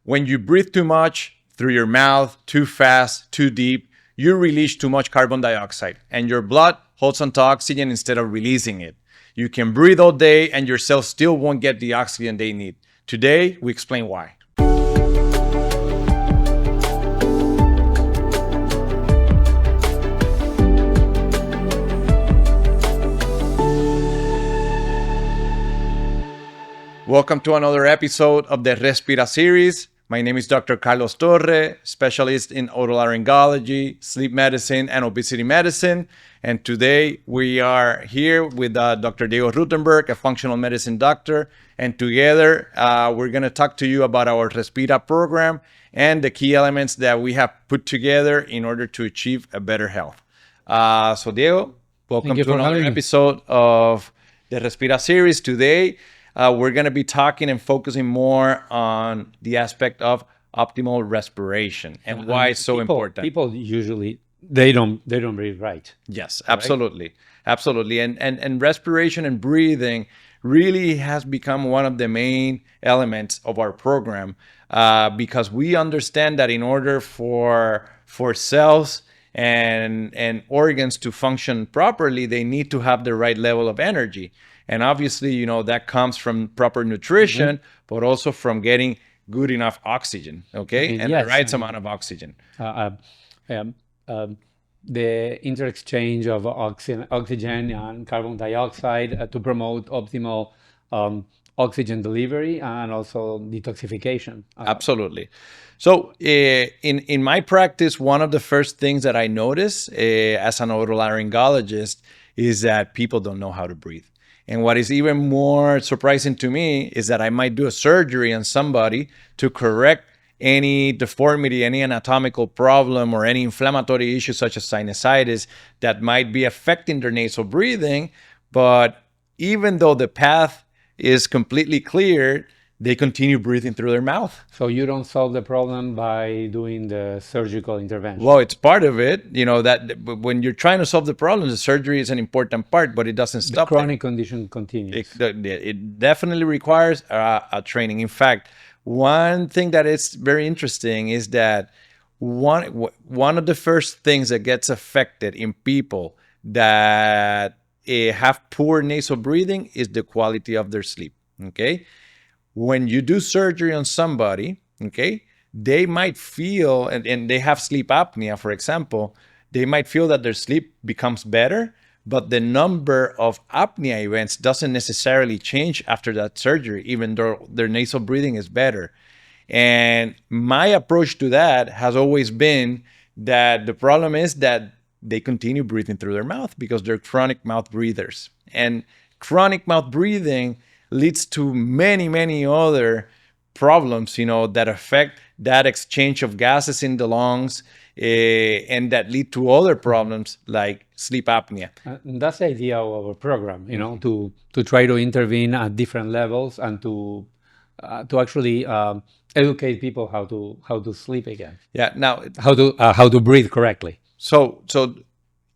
When you breathe too much through your mouth, too fast, too deep, you release too much carbon dioxide and your blood holds onto oxygen instead of releasing it. You can breathe all day and your cells still won't get the oxygen they need. Today, we explain why. Welcome to another episode of the RESPIRA Series. My name is Dr. Carlos Torres, specialist in otolaryngology, sleep medicine, and obesity medicine. And today we are here with Dr. Diego Rutenberg, a functional medicine doctor. And together we're going to talk to you about our RESPIRA program and the key elements that we have put together in order to achieve a better health. So Diego, welcome to another episode of the RESPIRA Series. Today, we're going to be talking and focusing more on the aspect of optimal respiration and why it's so important. People usually they don't breathe right. Yes, absolutely, right? Absolutely. And respiration and breathing really has become one of the main elements of our program because we understand that in order for cells and organs to function properly, they need to have the right level of energy. And obviously, you know, that comes from proper nutrition, but also from getting good enough oxygen, okay? And the right amount of oxygen. The interexchange of oxygen and carbon dioxide to promote optimal oxygen delivery and also detoxification. Absolutely. So in my practice, one of the first things that I notice as an otolaryngologist is that people don't know how to breathe. And what is even more surprising to me is that I might do a surgery on somebody to correct any deformity, any anatomical problem, or any inflammatory issue such as sinusitis that might be affecting their nasal breathing. But even though the path is completely cleared, they continue breathing through their mouth. So you don't solve the problem by doing the surgical intervention? Well, it's part of it. You know, that when you're trying to solve the problem, the surgery is an important part, but it doesn't stop. The chronic condition continues. It definitely requires a training. In fact, one thing that is very interesting is that one of the first things that gets affected in people that have poor nasal breathing is the quality of their sleep, okay? When you do surgery on somebody, okay, they might feel, and they have sleep apnea, for example, they might feel that their sleep becomes better, but the number of apnea events doesn't necessarily change after that surgery, even though their nasal breathing is better. And my approach to that has always been that the problem is that they continue breathing through their mouth because they're chronic mouth breathers. And chronic mouth breathing leads to many, many other problems, you know, that affect that exchange of gases in the lungs and that lead to other problems like sleep apnea. That's the idea of our program, you know, to try to intervene at different levels and to actually educate people how to sleep again. Yeah. Now, how to breathe correctly. So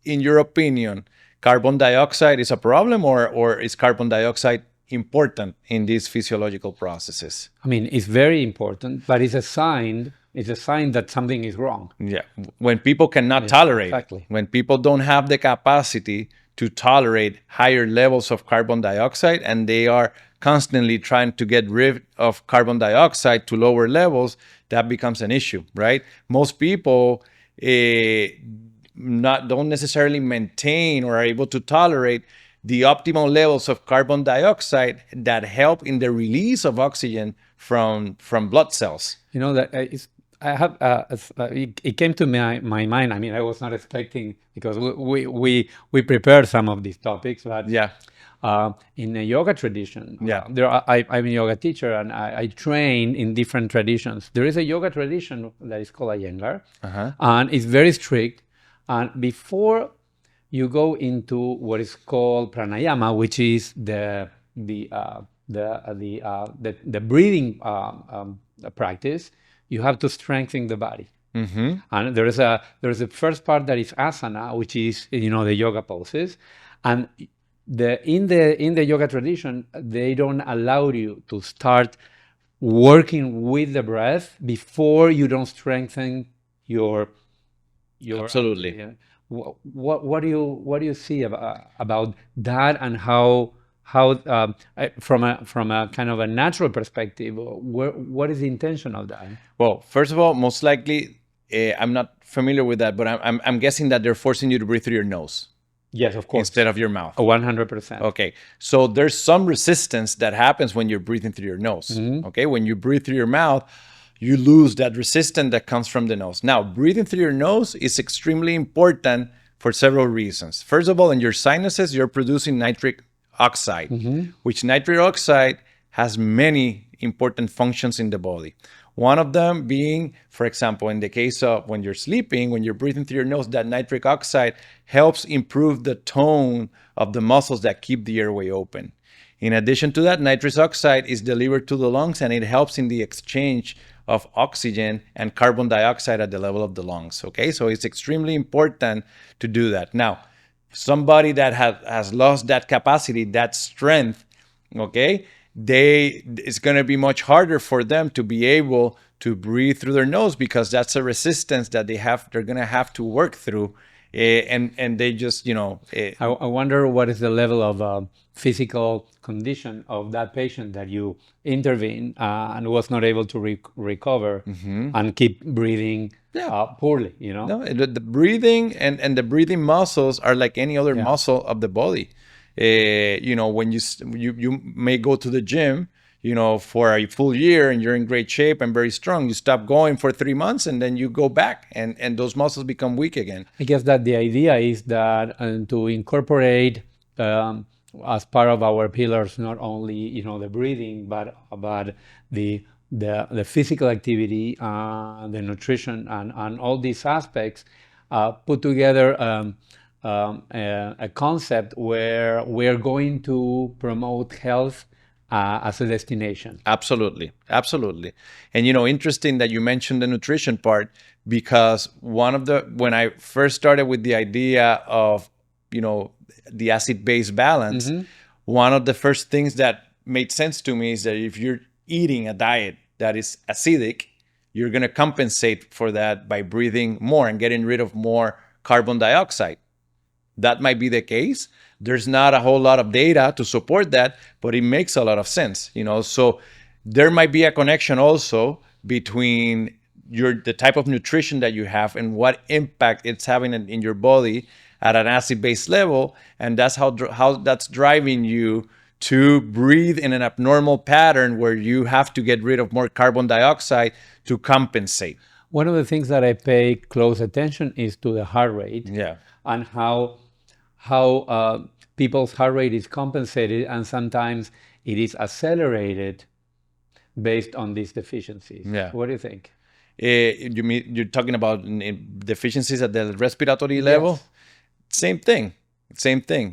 in your opinion, carbon dioxide is a problem, or is carbon dioxide important in these physiological processes? I mean, it's very important, but it's a sign that something is wrong. Yeah. When people cannot tolerate, exactly. When people don't have the capacity to tolerate higher levels of carbon dioxide and they are constantly trying to get rid of carbon dioxide to lower levels, that becomes an issue, right? Most people don't necessarily maintain or are able to tolerate the optimal levels of carbon dioxide that help in the release of oxygen from blood cells. You know, that it came to my mind. I mean, I was not expecting, because we prepared some of these topics, but yeah. In a yoga tradition, yeah, I'm a yoga teacher and I train in different traditions. There is a yoga tradition that is called Iyengar, and it's very strict. And before you go into what is called pranayama, which is the breathing practice, you have to strengthen the body. And there's a first part that is asana, which is, you know, the yoga poses, and in the yoga tradition, they don't allow you to start working with the breath before you don't strengthen your Absolutely. yeah. What do you see about that, and how from a kind of a natural perspective, what is the intention of that? Well, first of all, most likely, I'm not familiar with that, but I'm guessing that they're forcing you to breathe through your nose Yes, of course. instead of your mouth. 100%. Okay, so there's some resistance that happens when you're breathing through your nose. Okay, when you breathe through your mouth, you lose that resistance that comes from the nose. Now, breathing through your nose is extremely important for several reasons. First of all, in your sinuses, you're producing nitric oxide, which nitric oxide has many important functions in the body. One of them being, for example, in the case of when you're sleeping, when you're breathing through your nose, that nitric oxide helps improve the tone of the muscles that keep the airway open. In addition to that, nitrous oxide is delivered to the lungs and it helps in the exchange of oxygen and carbon dioxide at the level of the lungs. Okay, so it's extremely important to do that. Now, somebody that has lost that capacity, that strength, okay, it's going to be much harder for them to be able to breathe through their nose because that's a resistance that they're going to have to work through. And they just, I wonder what is the level of physical condition of that patient that you intervene and was not able to recover and keep breathing poorly, No, the breathing and the breathing muscles are like any other muscle of the body. When you may go to the gym, for a full year and you're in great shape and very strong, you stop going for 3 months and then you go back and those muscles become weak again. I guess that the idea is that to incorporate as part of our pillars not only the breathing but the physical activity, the nutrition, and all these aspects put together a concept where we're going to promote health as a destination. Absolutely. Absolutely. And, interesting that you mentioned the nutrition part because when I first started with the idea of, the acid-base balance, one of the first things that made sense to me is that if you're eating a diet that is acidic, you're going to compensate for that by breathing more and getting rid of more carbon dioxide. That might be the case. There's not a whole lot of data to support that, but it makes a lot of sense, So there might be a connection also between the type of nutrition that you have and what impact it's having in your body at an acid-base level, and that's how that's driving you to breathe in an abnormal pattern where you have to get rid of more carbon dioxide to compensate. One of the things that I pay close attention is to the heart rate. Yeah. And how people's heart rate is compensated, and sometimes it is accelerated based on these deficiencies. Yeah. What do you think? You're talking about deficiencies at the respiratory level? Yes. Same thing.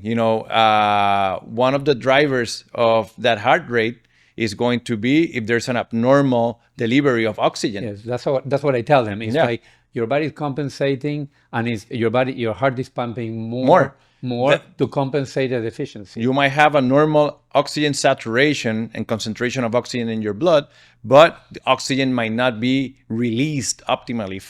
One of the drivers of that heart rate is going to be if there's an abnormal delivery of oxygen. Yes, that's what I tell them. It's like your body is compensating, and your heart is pumping more to compensate the deficiency. You might have a normal oxygen saturation and concentration of oxygen in your blood, but the oxygen might not be released optimally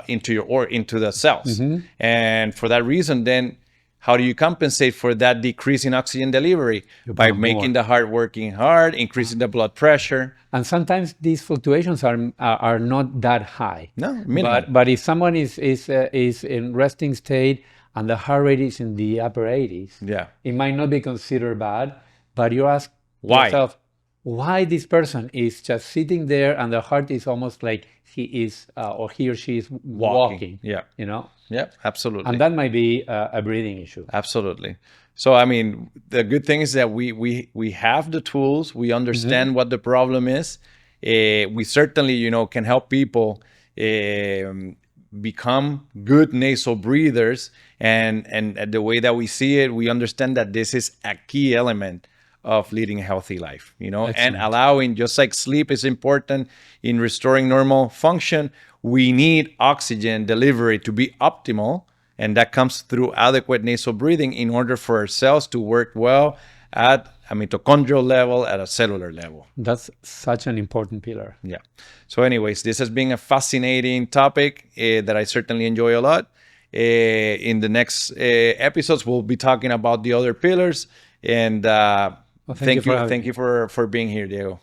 into the cells. And for that reason, then how do you compensate for that decrease in oxygen delivery? By making the heart working hard, increasing the blood pressure. And sometimes these fluctuations are not that high. No, minimal. But if someone is in resting state and the heart rate is in the upper 80s, it might not be considered bad. But you ask yourself, why this person is just sitting there and the heart is almost like he or she is walking. Yeah, absolutely. And that might be a breathing issue. Absolutely. So, the good thing is that we have the tools. We understand what the problem is. We certainly, can help people become good nasal breathers. And the way that we see it, we understand that this is a key element of leading a healthy life, and allowing, just like sleep is important in restoring normal function, we need oxygen delivery to be optimal. And that comes through adequate nasal breathing in order for our cells to work well at a mitochondrial level, at a cellular level. That's such an important pillar. Yeah. So anyways, this has been a fascinating topic that I certainly enjoy a lot. In the next episodes, we'll be talking about the other pillars. And thank you for being here, Diego.